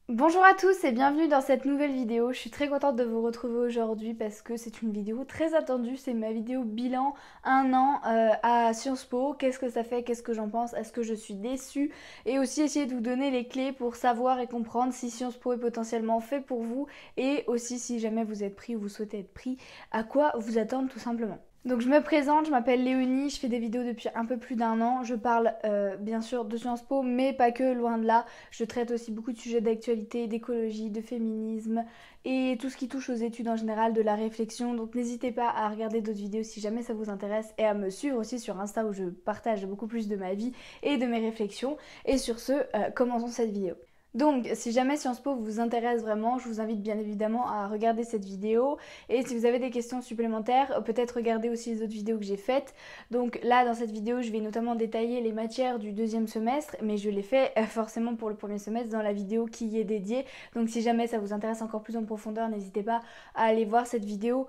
Bonjour à tous et bienvenue dans cette nouvelle vidéo. Je suis très contente de vous retrouver aujourd'hui parce que c'est une vidéo très attendue. C'est ma vidéo bilan 1 an à Sciences Po. Qu'est-ce que ça fait? Qu'est-ce que j'en pense? Est-ce que je suis déçue? Et aussi essayer de vous donner les clés pour savoir et comprendre si Sciences Po est potentiellement fait pour vous et aussi si jamais vous êtes pris ou vous souhaitez être pris, à quoi vous attendre tout simplement. Donc je me présente, je m'appelle Léonie, je fais des vidéos depuis un peu plus d'1 an. Je parle bien sûr de Sciences Po, mais pas que, loin de là. Je traite aussi beaucoup de sujets d'actualité, d'écologie, de féminisme et tout ce qui touche aux études en général, de la réflexion. Donc n'hésitez pas à regarder d'autres vidéos si jamais ça vous intéresse et à me suivre aussi sur Insta où je partage beaucoup plus de ma vie et de mes réflexions. Et sur ce, commençons cette vidéo. Donc, si jamais Sciences Po vous intéresse vraiment, je vous invite bien évidemment à regarder cette vidéo. Et si vous avez des questions supplémentaires, peut-être regarder aussi les autres vidéos que j'ai faites. Donc là, dans cette vidéo, je vais notamment détailler les matières du deuxième semestre, mais je l'ai fait forcément pour le premier semestre dans la vidéo qui y est dédiée. Donc si jamais ça vous intéresse encore plus en profondeur, n'hésitez pas à aller voir cette vidéo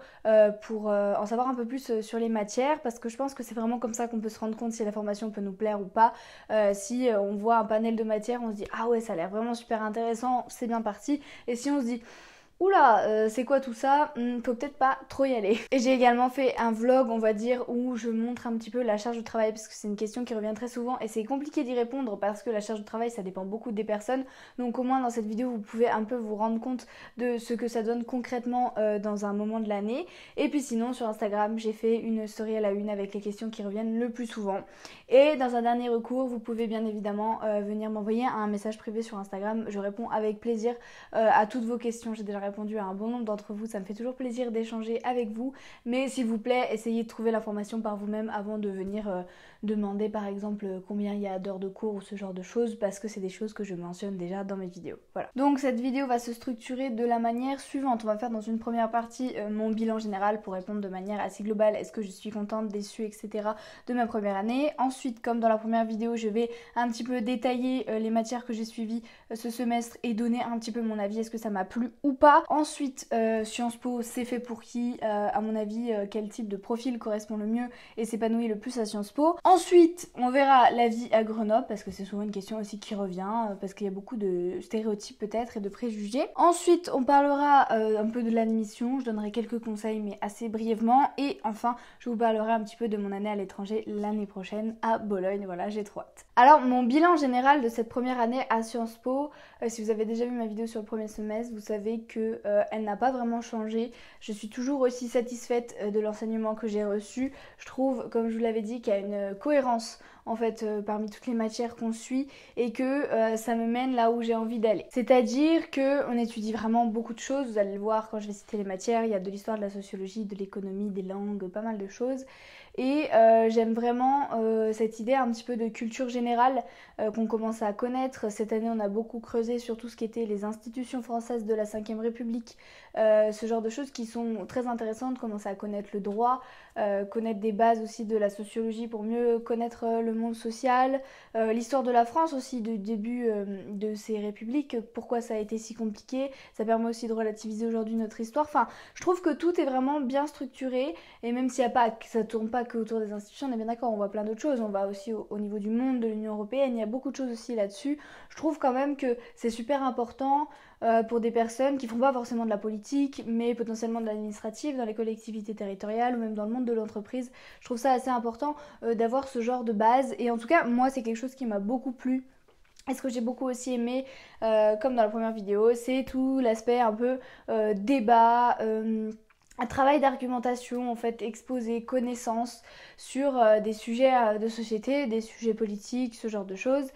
pour en savoir un peu plus sur les matières, parce que je pense que c'est vraiment comme ça qu'on peut se rendre compte si la formation peut nous plaire ou pas. Si on voit un panel de matières, on se dit ah ouais, ça a l'air vraiment super intéressant, c'est bien parti. Et si on se dit oula, c'est quoi tout ça? Faut peut-être pas trop y aller. Et j'ai également fait un vlog, on va dire, où je montre un petit peu la charge de travail, parce que c'est une question qui revient très souvent et c'est compliqué d'y répondre parce que la charge de travail, ça dépend beaucoup des personnes. Donc au moins dans cette vidéo, vous pouvez un peu vous rendre compte de ce que ça donne concrètement dans un moment de l'année. Et puis sinon, sur Instagram, j'ai fait une story à la une avec les questions qui reviennent le plus souvent. Et dans un dernier recours, vous pouvez bien évidemment venir m'envoyer un message privé sur Instagram. Je réponds avec plaisir à toutes vos questions. J'ai déjà répondu à un bon nombre d'entre vous. Ça me fait toujours plaisir d'échanger avec vous. Mais s'il vous plaît, essayez de trouver l'information par vous-même avant de venir demander par exemple combien il y a d'heures de cours ou ce genre de choses, parce que c'est des choses que je mentionne déjà dans mes vidéos. Voilà. Donc cette vidéo va se structurer de la manière suivante. On va faire dans une première partie mon bilan général pour répondre de manière assez globale. Est-ce que je suis contente, déçue, etc. de ma première année. Ensuite, comme dans la première vidéo, je vais un petit peu détailler les matières que j'ai suivies ce semestre et donner un petit peu mon avis. Est-ce que ça m'a plu ou pas? Ensuite, Sciences Po, c'est fait pour qui? À mon avis, quel type de profil correspond le mieux et s'épanouit le plus à Sciences Po? Ensuite, on verra la vie à Grenoble, parce que c'est souvent une question aussi qui revient, parce qu'il y a beaucoup de stéréotypes peut-être et de préjugés. Ensuite, on parlera un peu de l'admission, je donnerai quelques conseils mais assez brièvement. Et enfin, je vous parlerai un petit peu de mon année à l'étranger l'année prochaine à Bologne. Voilà, j'ai trop hâte. Alors, mon bilan général de cette première année à Sciences Po, si vous avez déjà vu ma vidéo sur le premier semestre, vous savez que elle n'a pas vraiment changé. Je suis toujours aussi satisfaite de l'enseignement que j'ai reçu. Je trouve, comme je vous l'avais dit, qu'il y a une cohérence en fait parmi toutes les matières qu'on suit et que ça me mène là où j'ai envie d'aller. C'est-à-dire qu'on étudie vraiment beaucoup de choses. Vous allez le voir quand je vais citer les matières. Il y a de l'histoire, de la sociologie, de l'économie, des langues, pas mal de choses. Et j'aime vraiment cette idée un petit peu de culture générale qu'on commence à connaître. Cette année, on a beaucoup creusé sur tout ce qui était les institutions françaises de la Ve République, ce genre de choses qui sont très intéressantes, commencer à connaître le droit, connaître des bases aussi de la sociologie pour mieux connaître le monde social, l'histoire de la France aussi, du début de ces républiques, pourquoi ça a été si compliqué. Ça permet aussi de relativiser aujourd'hui notre histoire. Enfin, je trouve que tout est vraiment bien structuré, et même s'il y a pas, ça tourne pas que autour des institutions, on est bien d'accord, on voit plein d'autres choses, on va aussi au niveau du monde, de l'Union européenne, il y a beaucoup de choses aussi là-dessus. Je trouve quand même que c'est super important pour des personnes qui font pas forcément de la politique, mais potentiellement de l'administratif, dans les collectivités territoriales ou même dans le monde de l'entreprise. Je trouve ça assez important d'avoir ce genre de base, et en tout cas, moi, c'est quelque chose qui m'a beaucoup plu. Et ce que j'ai beaucoup aussi aimé, comme dans la première vidéo, c'est tout l'aspect un peu débat, un travail d'argumentation, en fait, exposer connaissances sur des sujets de société, des sujets politiques, ce genre de choses.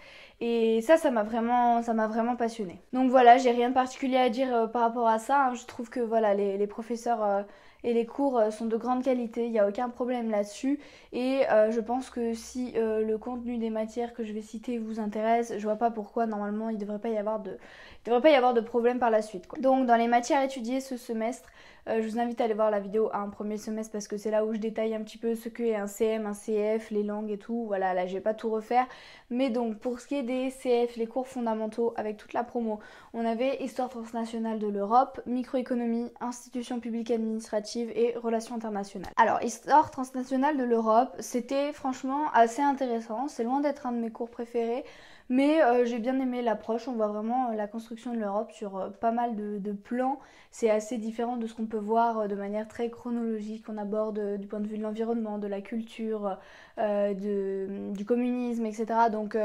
Et ça m'a vraiment passionnée. Donc voilà, j'ai rien de particulier à dire par rapport à ça, hein. Je trouve que voilà, les professeurs et les cours sont de grande qualité, il n'y a aucun problème là-dessus. Et je pense que si le contenu des matières que je vais citer vous intéresse, je vois pas pourquoi normalement il ne devrait pas y avoir de problème par la suite, quoi. Donc dans les matières étudiées ce semestre, je vous invite à aller voir la vidéo à un premier semestre, parce que c'est là où je détaille un petit peu ce qu'est un CM, un CF, les langues et tout. Voilà, là je vais pas tout refaire. Mais donc pour ce qui est des CF, les cours fondamentaux avec toute la promo, on avait Histoire transnationale de l'Europe, Microéconomie, Institutions publiques administratives et Relations internationales. Alors Histoire transnationale de l'Europe, c'était franchement assez intéressant. C'est loin d'être un de mes cours préférés, Mais j'ai bien aimé l'approche, on voit vraiment la construction de l'Europe sur pas mal de plans. C'est assez différent de ce qu'on peut voir de manière très chronologique. On aborde du point de vue de l'environnement, de la culture, du communisme, etc. Donc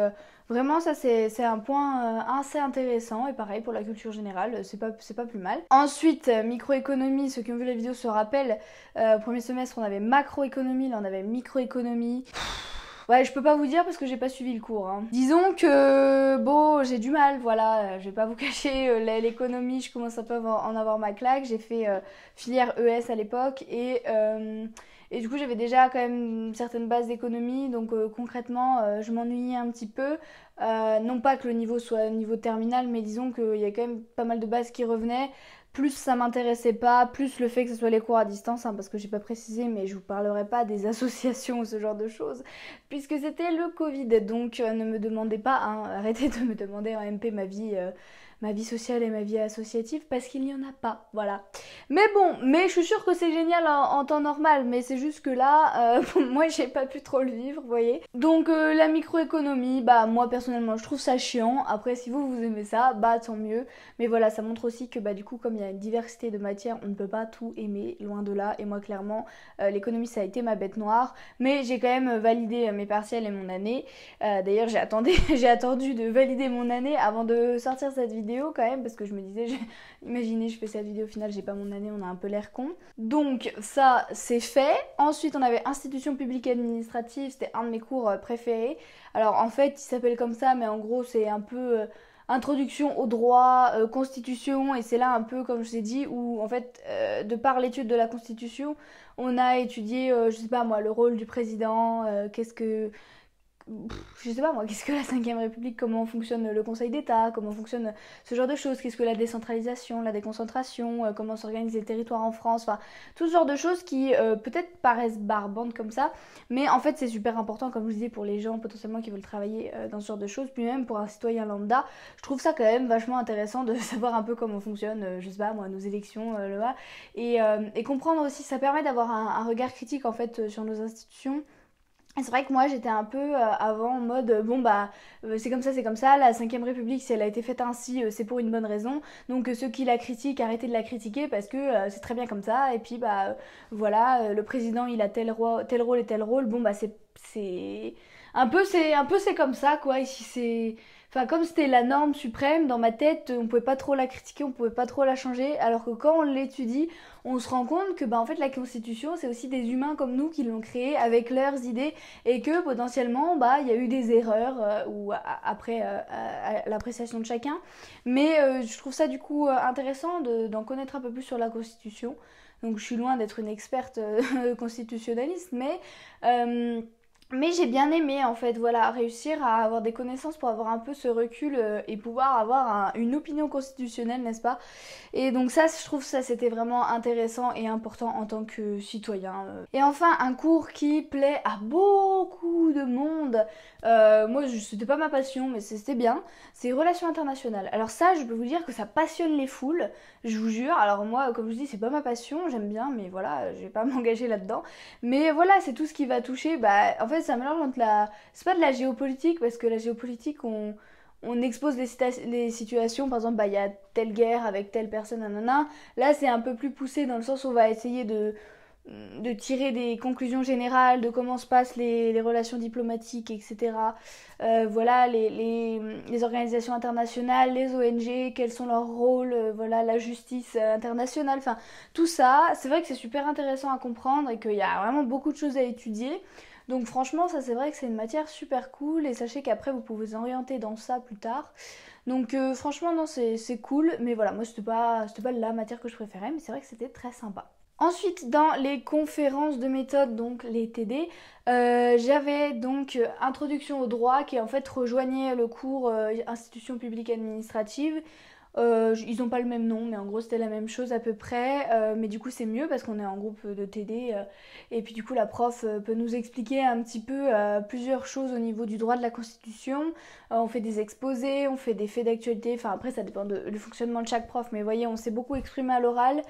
vraiment ça c'est un point assez intéressant. Et pareil pour la culture générale, c'est pas plus mal. Ensuite, microéconomie, ceux qui ont vu la vidéo se rappellent, au premier semestre on avait macroéconomie, là on avait microéconomie. Ouais, je peux pas vous dire parce que j'ai pas suivi le cours, hein. Disons que, bon, j'ai du mal, voilà, je vais pas vous cacher, l'économie, je commence un peu à en avoir ma claque. J'ai fait filière ES à l'époque et du coup j'avais déjà quand même une certaine base d'économie, donc concrètement je m'ennuyais un petit peu. Non pas que le niveau soit niveau terminal, mais disons qu'il y a quand même pas mal de bases qui revenaient. Plus ça m'intéressait pas, plus le fait que ce soit les cours à distance, hein, parce que j'ai pas précisé, mais je vous parlerai pas des associations ou ce genre de choses, puisque c'était le Covid. Donc ne me demandez pas, hein, arrêtez de me demander en MP ma vie sociale et ma vie associative, parce qu'il n'y en a pas, voilà. Mais bon, mais je suis sûre que c'est génial en temps normal, mais c'est juste que là, moi j'ai pas pu trop le vivre, vous voyez. Donc la microéconomie, bah moi personnellement je trouve ça chiant. Après si vous aimez ça, bah tant mieux. Mais voilà, ça montre aussi que bah du coup comme il y a une diversité de matières, on ne peut pas tout aimer, loin de là. Et moi clairement, l'économie ça a été ma bête noire. Mais j'ai quand même validé mes partiels et mon année. D'ailleurs j'ai attendu de valider mon année avant de sortir cette vidéo quand même, parce que je me disais, imaginez je fais cette vidéo au final, j'ai pas mon année, on a un peu l'air con. Donc ça c'est fait. Ensuite on avait institution publique et administrative, c'était un de mes cours préférés. Alors en fait il s'appelle comme ça, mais en gros c'est un peu introduction au droit, constitution, et c'est là un peu comme je vous ai dit où en fait de par l'étude de la constitution on a étudié je sais pas moi le rôle du président, je sais pas moi, qu'est-ce que la 5ème République, comment fonctionne le Conseil d'État, comment fonctionne ce genre de choses, qu'est-ce que la décentralisation, la déconcentration, comment s'organisent les territoires en France, enfin tout ce genre de choses qui peut-être paraissent barbantes comme ça, mais en fait c'est super important comme je vous disais pour les gens potentiellement qui veulent travailler dans ce genre de choses, puis même pour un citoyen lambda, je trouve ça quand même vachement intéressant de savoir un peu comment fonctionnent, je sais pas moi, nos élections là-bas, et comprendre aussi, ça permet d'avoir un regard critique en fait sur nos institutions. Et c'est vrai que moi j'étais un peu avant en mode bon bah c'est comme ça, la 5ème République si elle a été faite ainsi c'est pour une bonne raison, donc ceux qui la critiquent arrêtez de la critiquer parce que c'est très bien comme ça, et puis bah voilà le président il a tel rôle et tel rôle, bon bah c'est un peu c'est comme ça quoi, ici c'est... Enfin, comme c'était la norme suprême, dans ma tête, on pouvait pas trop la critiquer, on pouvait pas trop la changer, alors que quand on l'étudie, on se rend compte que bah, en fait, la Constitution, c'est aussi des humains comme nous qui l'ont créée avec leurs idées, et que potentiellement, bah, il y a eu des erreurs après l'appréciation de chacun. Mais je trouve ça du coup intéressant d'en connaître un peu plus sur la Constitution. Donc je suis loin d'être une experte constitutionnaliste, mais j'ai bien aimé en fait, voilà, réussir à avoir des connaissances pour avoir un peu ce recul et pouvoir avoir une opinion constitutionnelle, n'est-ce pas? Et donc ça, je trouve ça c'était vraiment intéressant et important en tant que citoyen. Et enfin, un cours qui plaît à beaucoup de monde. Moi, c'était pas ma passion, mais c'était bien. C'est relations internationales. Alors ça, je peux vous dire que ça passionne les foules, je vous jure. Alors moi, comme je vous dis, c'est pas ma passion, j'aime bien, mais voilà, je vais pas m'engager là-dedans. Mais voilà, c'est tout ce qui va toucher. Bah, en fait, c'est un mélange entre la... C'est pas de la géopolitique, parce que la géopolitique, on expose les situations, par exemple, bah, il y a telle guerre avec telle personne, nanana. Là, c'est un peu plus poussé dans le sens où on va essayer de tirer des conclusions générales de comment se passent les relations diplomatiques, etc. Voilà, les organisations internationales, les ONG, quels sont leurs rôles, voilà, la justice internationale, enfin, tout ça. C'est vrai que c'est super intéressant à comprendre et qu'il y a vraiment beaucoup de choses à étudier. Donc franchement, ça c'est vrai que c'est une matière super cool, et sachez qu'après vous pouvez vous orienter dans ça plus tard. Donc franchement non, c'est cool, mais voilà, moi c'était pas la matière que je préférais, mais c'est vrai que c'était très sympa. Ensuite, dans les conférences de méthode, donc les TD, j'avais donc introduction au droit qui en fait rejoignait le cours institution publique administrative. Ils n'ont pas le même nom, mais en gros c'était la même chose à peu près. Mais du coup c'est mieux parce qu'on est en groupe de TD. Et puis du coup la prof peut nous expliquer un petit peu plusieurs choses au niveau du droit de la Constitution. On fait des exposés, on fait des faits d'actualité. Enfin après ça dépend du fonctionnement de chaque prof. Mais vous voyez, on s'est beaucoup exprimé à l'oral.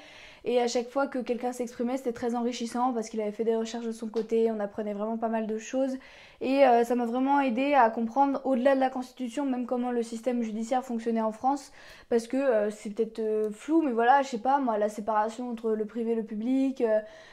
Et à chaque fois que quelqu'un s'exprimait, c'était très enrichissant parce qu'il avait fait des recherches de son côté. On apprenait vraiment pas mal de choses. et ça m'a vraiment aidé à comprendre au-delà de la Constitution même comment le système judiciaire fonctionnait en France, parce que c'est peut-être flou, mais voilà, je sais pas moi, la séparation entre le privé et le public,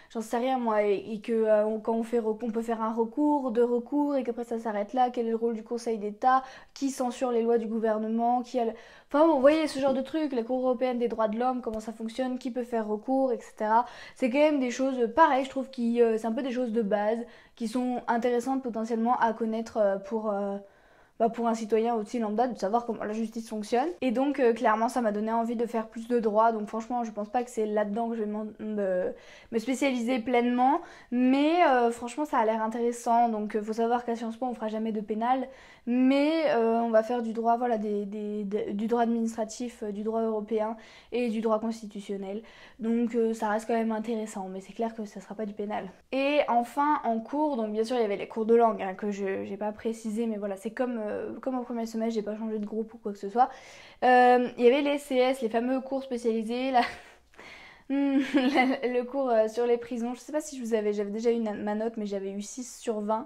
j'en sais rien moi, et que quand on peut faire un recours, deux recours, et qu'après ça s'arrête là, quel est le rôle du Conseil d'État, qui censure les lois du gouvernement, qui a enfin bon, vous voyez ce genre de trucs, la Cour européenne des droits de l'homme, comment ça fonctionne, qui peut faire recours, etc. C'est quand même des choses pareilles, je trouve, qui c'est un peu des choses de base, qui sont intéressantes potentiellement à connaître pour un citoyen aussi lambda, de savoir comment la justice fonctionne. Et donc clairement ça m'a donné envie de faire plus de droit, donc franchement je pense pas que c'est là-dedans que je vais me spécialiser pleinement, mais franchement ça a l'air intéressant. Donc faut savoir qu'à Sciences Po on fera jamais de pénal, mais on va faire du droit, voilà, du droit administratif, du droit européen et du droit constitutionnel. Donc ça reste quand même intéressant, mais c'est clair que ça sera pas du pénal. Et enfin en cours, donc bien sûr il y avait les cours de langue hein, que je j'ai pas précisé, mais voilà, c'est comme au premier semestre, j'ai pas changé de groupe ou quoi que ce soit. Il y avait les CS, les fameux cours spécialisés, là. Le cours sur les prisons. Je sais pas si j'avais déjà eu ma note, mais j'avais eu 6 sur 20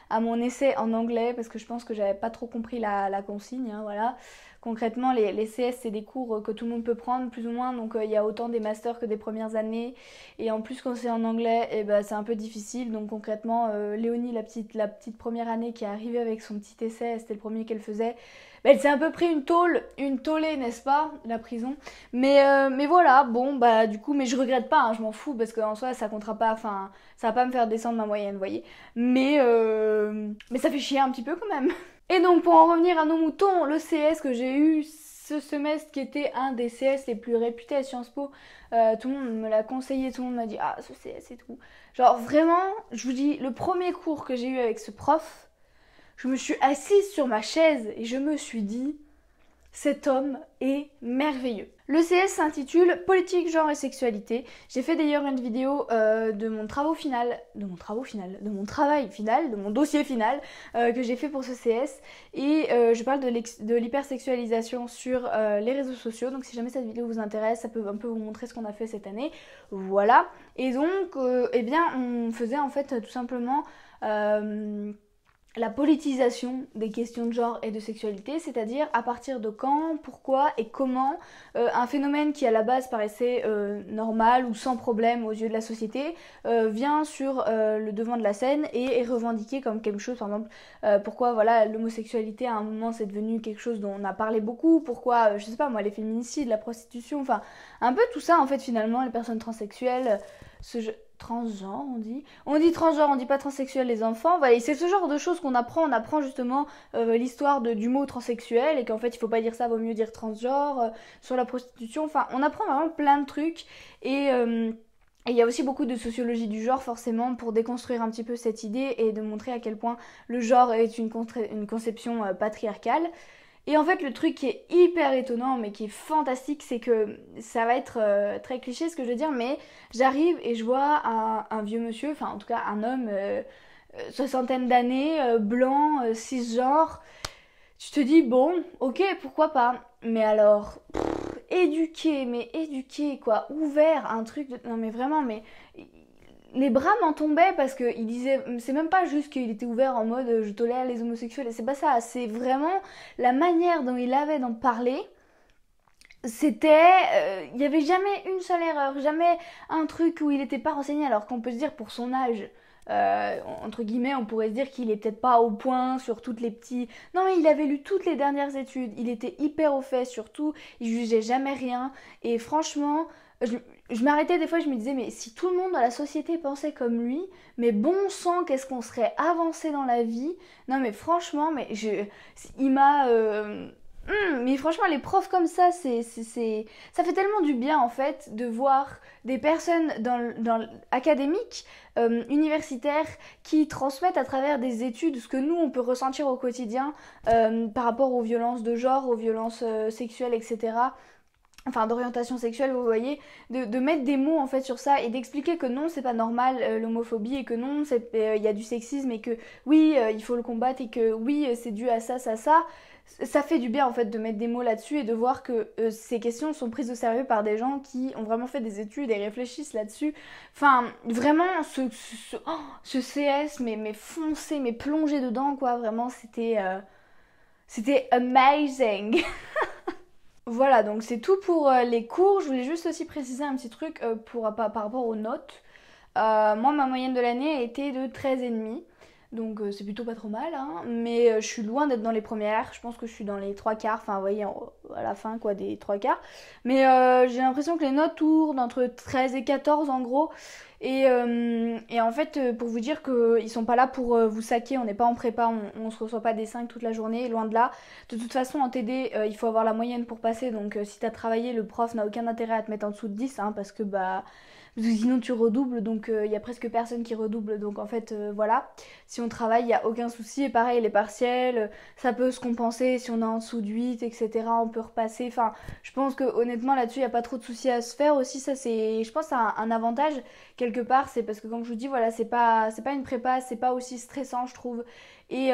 à mon essai en anglais, parce que je pense que j'avais pas trop compris la consigne, hein, voilà. Concrètement, les CS, c'est des cours que tout le monde peut prendre, plus ou moins, donc il y a autant des masters que des premières années, et en plus quand c'est en anglais, eh ben, c'est un peu difficile, donc concrètement, Léonie, la petite première année qui est arrivée avec son petit essai, c'était le premier qu'elle faisait, ben, elle s'est un peu pris une tollée, n'est-ce pas, la prison, mais voilà, bon, bah du coup, mais je regrette pas, hein, je m'en fous, parce qu'en soi, ça comptera pas, enfin, ça va pas me faire descendre ma moyenne, vous voyez, mais ça fait chier un petit peu quand même. Et donc pour en revenir à nos moutons, le CS que j'ai eu ce semestre qui était un des CS les plus réputés à Sciences Po, tout le monde me l'a conseillé, tout le monde m'a dit ah ce CS et tout. Genre vraiment, je vous dis, le premier cours que j'ai eu avec ce prof, je me suis assise sur ma chaise et je me suis dit cet homme est merveilleux. Le CS s'intitule Politique, genre et sexualité. J'ai fait d'ailleurs une vidéo de mon travail final, de mon dossier final que j'ai fait pour ce CS. Et je parle de l'hypersexualisation sur les réseaux sociaux. Donc si jamais cette vidéo vous intéresse, ça peut un peu vous montrer ce qu'on a fait cette année. Voilà. Et donc, eh bien, on faisait en fait tout simplement la politisation des questions de genre et de sexualité, c'est-à-dire à partir de quand, pourquoi et comment un phénomène qui à la base paraissait normal ou sans problème aux yeux de la société vient sur le devant de la scène et est revendiqué comme quelque chose, par exemple, pourquoi voilà, l'homosexualité à un moment c'est devenu quelque chose dont on a parlé beaucoup, pourquoi, je sais pas moi, les féminicides, la prostitution, enfin un peu tout ça en fait finalement, les personnes transsexuelles, transgenre on dit transgenre, on dit pas transsexuel les enfants, voilà, c'est ce genre de choses qu'on apprend, on apprend justement l'histoire du mot transsexuel et qu'en fait il faut pas dire ça, vaut mieux dire transgenre, sur la prostitution, enfin on apprend vraiment plein de trucs et il y a aussi beaucoup de sociologie du genre forcément pour déconstruire un petit peu cette idée et de montrer à quel point le genre est une conception patriarcale. Et en fait, le truc qui est hyper étonnant, mais qui est fantastique, c'est que ça va être très cliché ce que je veux dire, mais j'arrive et je vois un vieux monsieur, enfin en tout cas un homme, soixantaine d'années, blanc, cisgenre. Tu te dis, bon, ok, pourquoi pas. Mais alors, mais éduqué, quoi, ouvert, un truc de... Non mais vraiment, mais les bras m'en tombaient parce qu'il disait, c'est même pas juste qu'il était ouvert en mode je tolère les homosexuels, c'est pas ça, c'est vraiment la manière dont il avait d'en parler. C'était, il y avait jamais une seule erreur, jamais un truc où il était pas renseigné, alors qu'on peut se dire pour son âge, entre guillemets, on pourrait se dire qu'il est peut-être pas au point sur toutes les petits... Non mais il avait lu toutes les dernières études, il était hyper au fait sur tout, il jugeait jamais rien, et franchement... Je m'arrêtais des fois, je me disais, mais si tout le monde dans la société pensait comme lui, mais bon sang, qu'est-ce qu'on serait avancé dans la vie. Non mais franchement, il m'a... mais franchement, les profs comme ça, ça fait tellement du bien en fait de voir des personnes académiques, universitaires, qui transmettent à travers des études ce que nous on peut ressentir au quotidien par rapport aux violences de genre, aux violences sexuelles, etc. Enfin d'orientation sexuelle, vous voyez, de mettre des mots en fait sur ça et d'expliquer que non c'est pas normal l'homophobie et que non il y a du sexisme et que oui il faut le combattre et que oui c'est dû à ça, ça, ça. ça fait du bien en fait de mettre des mots là-dessus et de voir que ces questions sont prises au sérieux par des gens qui ont vraiment fait des études et réfléchissent là-dessus. Enfin, vraiment, ce CS, mais foncé, mais plongé dedans, quoi. Vraiment, c'était amazing. Voilà, donc c'est tout pour les cours. Je voulais juste aussi préciser un petit truc par rapport aux notes. Moi, ma moyenne de l'année était de 13,5. Donc c'est plutôt pas trop mal, hein. Mais je suis loin d'être dans les premières. Je pense que je suis dans les trois quarts. Enfin, vous voyez, à la fin, quoi, des trois quarts. Mais j'ai l'impression que les notes tournent entre 13 et 14 en gros. Et en fait, pour vous dire qu'ils sont pas là pour vous saquer, on n'est pas en prépa, on se reçoit pas des 5 toute la journée, loin de là. De toute façon, en TD, il faut avoir la moyenne pour passer, donc si t'as travaillé, le prof n'a aucun intérêt à te mettre en dessous de 10, hein, parce que sinon tu redoubles, donc il y a presque personne qui redouble, donc en fait, voilà. Si on travaille, il n'y a aucun souci, et pareil, les partiels, ça peut se compenser, si on est en dessous de 8, etc., on peut repasser, enfin, je pense que honnêtement, là-dessus, il n'y a pas trop de soucis à se faire aussi, ça c'est, je pense, un avantage quelque part, c'est parce que comme je vous dis, voilà, c'est pas une prépa, c'est pas aussi stressant, je trouve. Et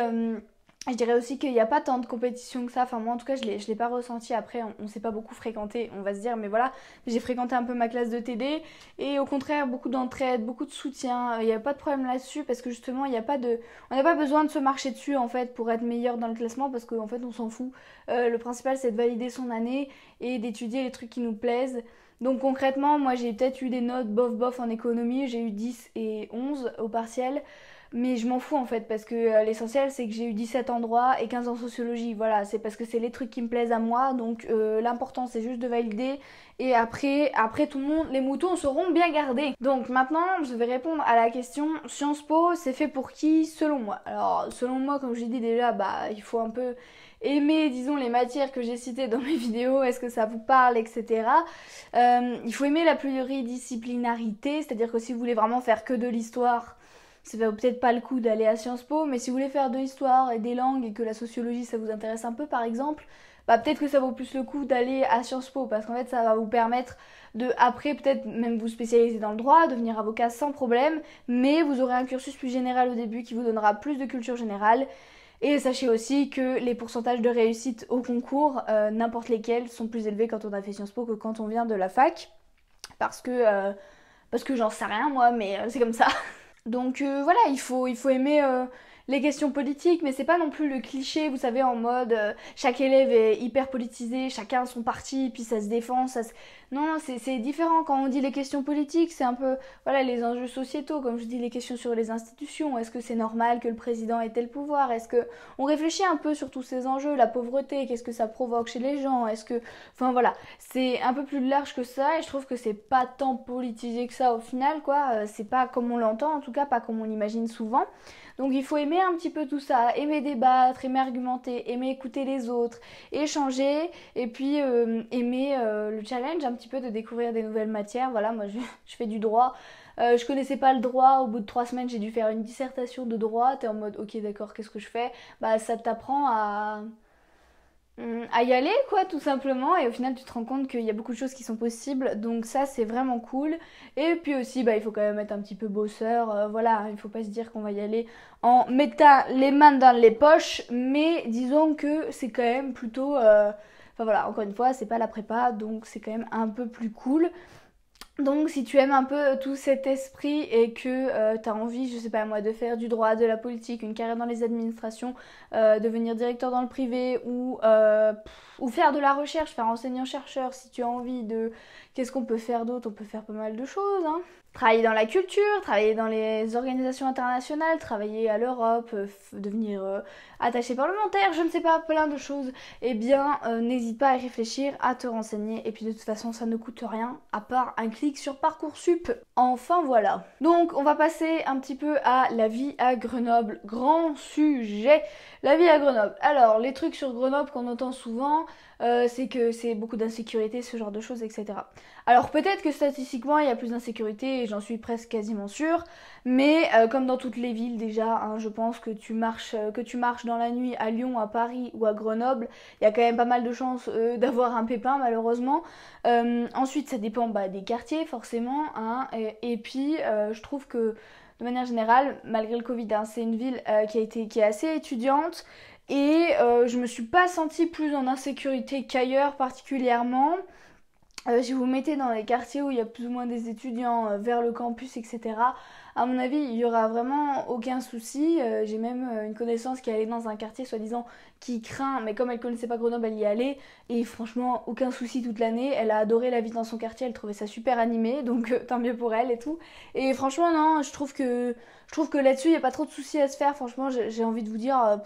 je dirais aussi qu'il n'y a pas tant de compétition que ça. Enfin, moi en tout cas, je l'ai pas ressenti. Après, on s'est pas beaucoup fréquenté, on va se dire, mais voilà, j'ai fréquenté un peu ma classe de TD et au contraire, beaucoup d'entraide, beaucoup de soutien. Il n'y a pas de problème là-dessus parce que justement, il n'y a pas de, on n'a pas besoin de se marcher dessus en fait pour être meilleur dans le classement parce qu'en fait, on s'en fout. Le principal, c'est de valider son année et d'étudier les trucs qui nous plaisent. Donc concrètement, moi j'ai peut-être eu des notes bof bof en économie, j'ai eu 10 et 11 au partiel, mais je m'en fous en fait parce que l'essentiel c'est que j'ai eu 17 en droit et 15 en sociologie. Voilà, c'est parce que c'est les trucs qui me plaisent à moi, donc l'important c'est juste de valider et après tout le monde, les moutons seront bien gardés. Donc maintenant, je vais répondre à la question Sciences Po, c'est fait pour qui selon moi? Alors selon moi, comme je l'ai dit déjà, il faut un peu aimer, disons, les matières que j'ai citées dans mes vidéos, est-ce que ça vous parle, etc. Il faut aimer la pluridisciplinarité, c'est-à-dire que si vous voulez vraiment faire que de l'histoire, ça vaut peut-être pas le coup d'aller à Sciences Po, mais si vous voulez faire de l'histoire et des langues et que la sociologie ça vous intéresse un peu par exemple, peut-être que ça vaut plus le coup d'aller à Sciences Po parce qu'en fait ça va vous permettre de après peut-être même vous spécialiser dans le droit, devenir avocat sans problème, mais vous aurez un cursus plus général au début qui vous donnera plus de culture générale. Et sachez aussi que les pourcentages de réussite au concours, n'importe lesquels, sont plus élevés quand on a fait Sciences Po que quand on vient de la fac. Parce que, parce que j'en sais rien moi, mais c'est comme ça. Donc voilà, il faut aimer les questions politiques, mais c'est pas non plus le cliché, vous savez, en mode chaque élève est hyper politisé, chacun a son parti, puis ça se défend, Non, c'est différent quand on dit les questions politiques, c'est un peu, voilà, les enjeux sociétaux, comme je dis, les questions sur les institutions, est-ce que c'est normal que le président ait tel pouvoir, est-ce que on réfléchit un peu sur tous ces enjeux, la pauvreté, qu'est-ce que ça provoque chez les gens, enfin voilà, c'est un peu plus large que ça, et je trouve que c'est pas tant politisé que ça au final, quoi, c'est pas comme on l'entend, en tout cas pas comme on l'imagine souvent. Donc il faut aimer un petit peu tout ça, aimer débattre, aimer argumenter, aimer écouter les autres, échanger et puis aimer le challenge un petit peu de découvrir des nouvelles matières. Voilà, moi je fais du droit. Je connaissais pas le droit, au bout de 3 semaines j'ai dû faire une dissertation de droit, t'es en mode ok d'accord qu'est-ce que je fais? Ça t'apprend à y aller quoi tout simplement et au final tu te rends compte qu'il y a beaucoup de choses qui sont possibles donc ça c'est vraiment cool et puis aussi il faut quand même être un petit peu bosseur, voilà il faut pas se dire qu'on va y aller en mettant les mains dans les poches mais disons que c'est quand même plutôt enfin voilà encore une fois c'est pas la prépa donc c'est quand même un peu plus cool. Donc si tu aimes un peu tout cet esprit et que tu as envie, je sais pas moi, de faire du droit, de la politique, une carrière dans les administrations, devenir directeur dans le privé ou faire de la recherche, faire enseignant-chercheur, si tu as envie de... Qu'est-ce qu'on peut faire d'autre? On peut faire pas mal de choses, hein. Travailler dans la culture, travailler dans les organisations internationales, travailler à l'Europe, devenir attaché parlementaire, je ne sais pas, plein de choses. Eh bien, n'hésite pas à y réfléchir, à te renseigner. Et puis de toute façon, ça ne coûte rien, à part un clic sur Parcoursup. Enfin voilà. Donc, on va passer un petit peu à la vie à Grenoble. Grand sujet, la vie à Grenoble. Alors, les trucs sur Grenoble qu'on entend souvent, c'est que c'est beaucoup d'insécurité, ce genre de choses, etc. Alors peut-être que statistiquement il y a plus d'insécurité et j'en suis presque quasiment sûre, mais comme dans toutes les villes déjà, hein, je pense que tu marches dans la nuit à Lyon, à Paris ou à Grenoble, il y a quand même pas mal de chances d'avoir un pépin malheureusement. Ensuite ça dépend des quartiers forcément, hein, et puis je trouve que de manière générale, malgré le Covid, hein, c'est une ville qui est assez étudiante Et je me suis pas sentie plus en insécurité qu'ailleurs particulièrement. Si vous vous mettez dans les quartiers où il y a plus ou moins des étudiants vers le campus, etc., à mon avis, il y aura vraiment aucun souci. J'ai même une connaissance qui allait dans un quartier soi-disant qui craint, mais comme elle connaissait pas Grenoble, elle y allait. Et franchement, aucun souci toute l'année. Elle a adoré la vie dans son quartier, elle trouvait ça super animé, donc tant mieux pour elle et tout. Et franchement, non, je trouve que là-dessus, il n'y a pas trop de soucis à se faire. Franchement, j'ai envie de vous dire,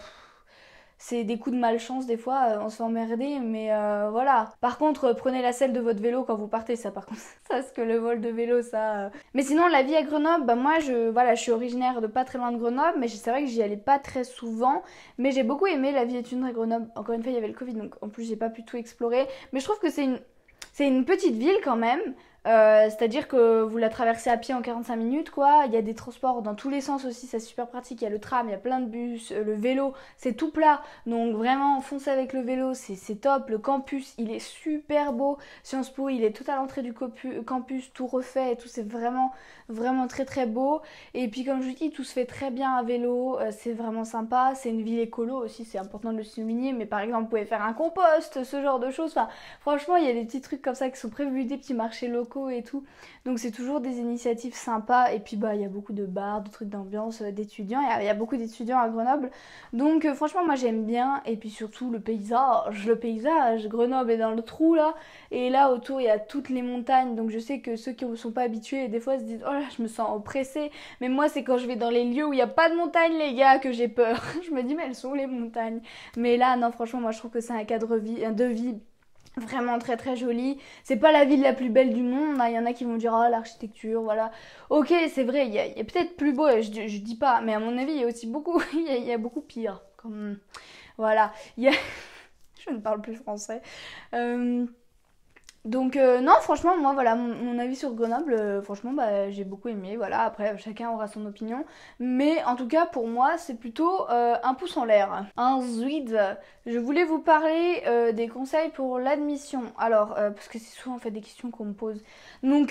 c'est des coups de malchance des fois, on se fait emmerder, mais voilà. Par contre, prenez la selle de votre vélo quand vous partez, ça par contre, ça, parce que le vol de vélo, ça... Mais sinon, la vie à Grenoble, bah moi, voilà, je suis originaire de pas très loin de Grenoble, mais c'est vrai que j'y allais pas très souvent, mais j'ai beaucoup aimé la vie étudiante à Grenoble. Encore une fois, il y avait le Covid, donc en plus, j'ai pas pu tout explorer, mais je trouve que c'est une petite ville quand même. C'est-à-dire que vous la traversez à pied en 45 minutes, quoi. Il y a des transports dans tous les sens aussi, c'est super pratique. Il y a le tram, il y a plein de bus, le vélo, c'est tout plat. Donc vraiment, foncez avec le vélo, c'est top. Le campus, il est super beau. Sciences Po, il est tout à l'entrée du campus, tout refait et tout. C'est vraiment, vraiment très très beau. Et puis comme je vous dis, tout se fait très bien à vélo. C'est vraiment sympa. C'est une ville écolo aussi, c'est important de le souligner. Mais par exemple, vous pouvez faire un compost, ce genre de choses. Enfin, franchement, il y a des petits trucs comme ça qui sont prévus, des petits marchés locaux et tout. Donc c'est toujours des initiatives sympas. Et puis bah il y a beaucoup de bars, de trucs d'ambiance, d'étudiants. Il y a beaucoup d'étudiants à Grenoble. Donc franchement moi j'aime bien. Et puis surtout le paysage. Le paysage. Grenoble est dans le trou là. Et là autour il y a toutes les montagnes. Donc je sais que ceux qui ne sont pas habitués, des fois se disent oh là je me sens oppressée. Mais moi c'est quand je vais dans les lieux où il n'y a pas de montagnes les gars que j'ai peur. Je me dis mais elles sont où les montagnes? Mais là non franchement moi je trouve que c'est un cadre de vie vraiment très très jolie. C'est pas la ville la plus belle du monde, hein. Il y en a qui vont dire ah l'architecture, voilà. Ok, c'est vrai, il y a peut-être plus beau, je dis pas, mais à mon avis, il y a aussi beaucoup, il y a beaucoup pire. Comme, voilà, je ne parle plus français. Euh, donc non franchement moi voilà mon avis sur Grenoble franchement bah j'ai beaucoup aimé voilà après chacun aura son opinion mais en tout cas pour moi c'est plutôt un pouce en l'air. Ensuite je voulais vous parler des conseils pour l'admission alors parce que c'est souvent en fait des questions qu'on me pose donc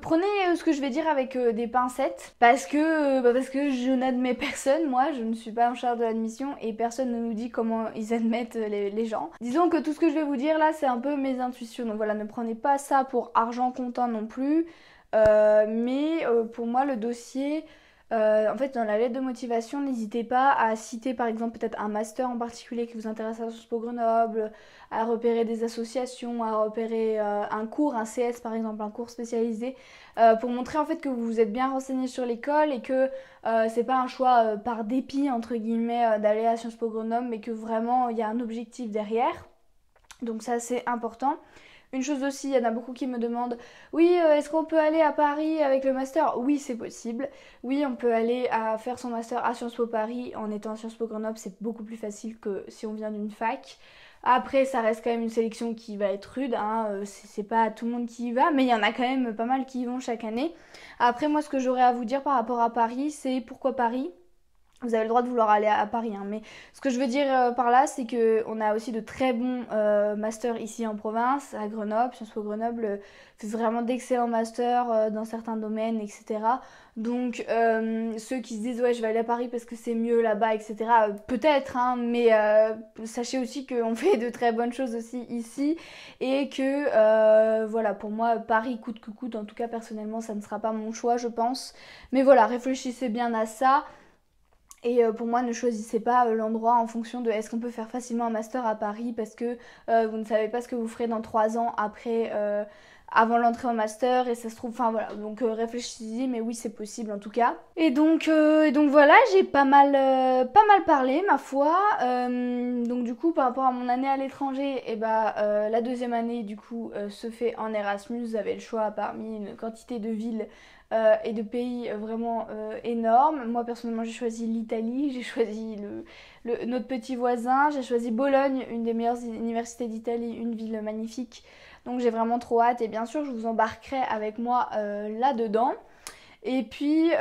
prenez ce que je vais dire avec des pincettes parce que je n'admets personne, moi je ne suis pas en charge de l'admission et personne ne nous dit comment ils admettent les gens. Disons que tout ce que je vais vous dire là c'est un peu mes intuitions donc voilà ne prenez pas ça pour argent comptant non plus. Mais pour moi, le dossier, en fait, dans la lettre de motivation, n'hésitez pas à citer par exemple peut-être un master en particulier qui vous intéresse à Sciences Po Grenoble, à repérer des associations, à repérer un cours, un CS par exemple, un cours spécialisé, pour montrer en fait que vous vous êtes bien renseigné sur l'école et que c'est pas un choix par dépit entre guillemets d'aller à Sciences Po Grenoble, mais que vraiment il y a un objectif derrière. Donc ça c'est important. Une chose aussi, il y en a beaucoup qui me demandent oui, est-ce qu'on peut aller à Paris avec le master? Oui, c'est possible. Oui, on peut aller à faire son master à Sciences Po Paris en étant à Sciences Po Grenoble, c'est beaucoup plus facile que si on vient d'une fac. Après, ça reste quand même une sélection qui va être rude, hein. C'est pas tout le monde qui y va, mais il y en a quand même pas mal qui y vont chaque année. Après, moi, ce que j'aurais à vous dire par rapport à Paris, c'est pourquoi Paris? Vous avez le droit de vouloir aller à Paris, hein, mais ce que je veux dire par là, c'est qu'on a aussi de très bons masters ici en province, à Grenoble. Sciences Po Grenoble fait vraiment d'excellents masters dans certains domaines, etc. Donc ceux qui se disent ouais je vais aller à Paris parce que c'est mieux là-bas, etc. Peut-être, hein, mais sachez aussi qu'on fait de très bonnes choses aussi ici et que voilà pour moi Paris coûte que coûte, en tout cas personnellement ça ne sera pas mon choix je pense. Mais voilà réfléchissez bien à ça. Et pour moi, ne choisissez pas l'endroit en fonction de est-ce qu'on peut faire facilement un master à Paris parce que vous ne savez pas ce que vous ferez dans 3 ans après, avant l'entrée en master et ça se trouve, enfin voilà, donc réfléchissez-y, mais oui c'est possible en tout cas. Et donc voilà, j'ai pas mal parlé ma foi. Donc du coup par rapport à mon année à l'étranger, et la deuxième année du coup se fait en Erasmus. Vous avez le choix parmi une quantité de villes et de pays vraiment énormes. Moi personnellement j'ai choisi l'Italie, j'ai choisi notre petit voisin, j'ai choisi Bologne, une des meilleures universités d'Italie, une ville magnifique. Donc j'ai vraiment trop hâte et bien sûr je vous embarquerai avec moi là-dedans. Et puis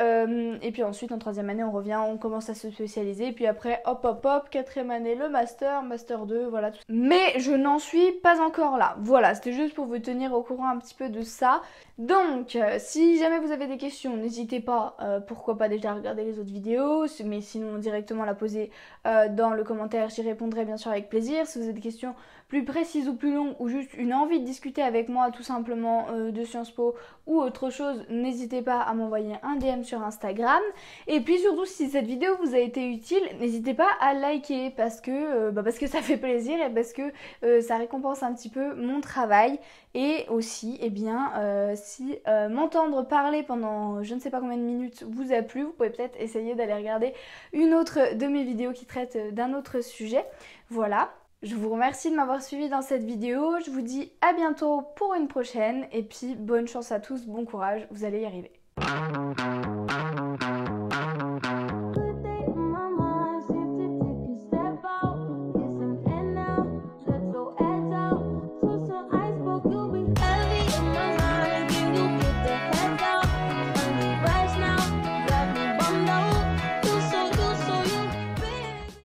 ensuite en troisième année on revient, on commence à se spécialiser, et puis après hop hop hop, quatrième année le master, master 2, voilà tout. Mais je n'en suis pas encore là. Voilà, c'était juste pour vous tenir au courant un petit peu de ça. Donc si jamais vous avez des questions, n'hésitez pas, pourquoi pas déjà regarder les autres vidéos, mais sinon directement la poser dans le commentaire, j'y répondrai bien sûr avec plaisir. Si vous avez des questions plus précises ou plus longues, ou juste une envie de discuter avec moi tout simplement de Sciences Po ou autre chose, n'hésitez pas à m'envoyer un DM sur Instagram. Et puis surtout, si cette vidéo vous a été utile, n'hésitez pas à liker parce que ça fait plaisir et parce que ça récompense un petit peu mon travail. Et aussi, eh bien, si m'entendre parler pendant je ne sais pas combien de minutes vous a plu, vous pouvez peut-être essayer d'aller regarder une autre de mes vidéos qui traite d'un autre sujet. Voilà. Je vous remercie de m'avoir suivi dans cette vidéo, je vous dis à bientôt pour une prochaine et puis bonne chance à tous, bon courage, vous allez y arriver.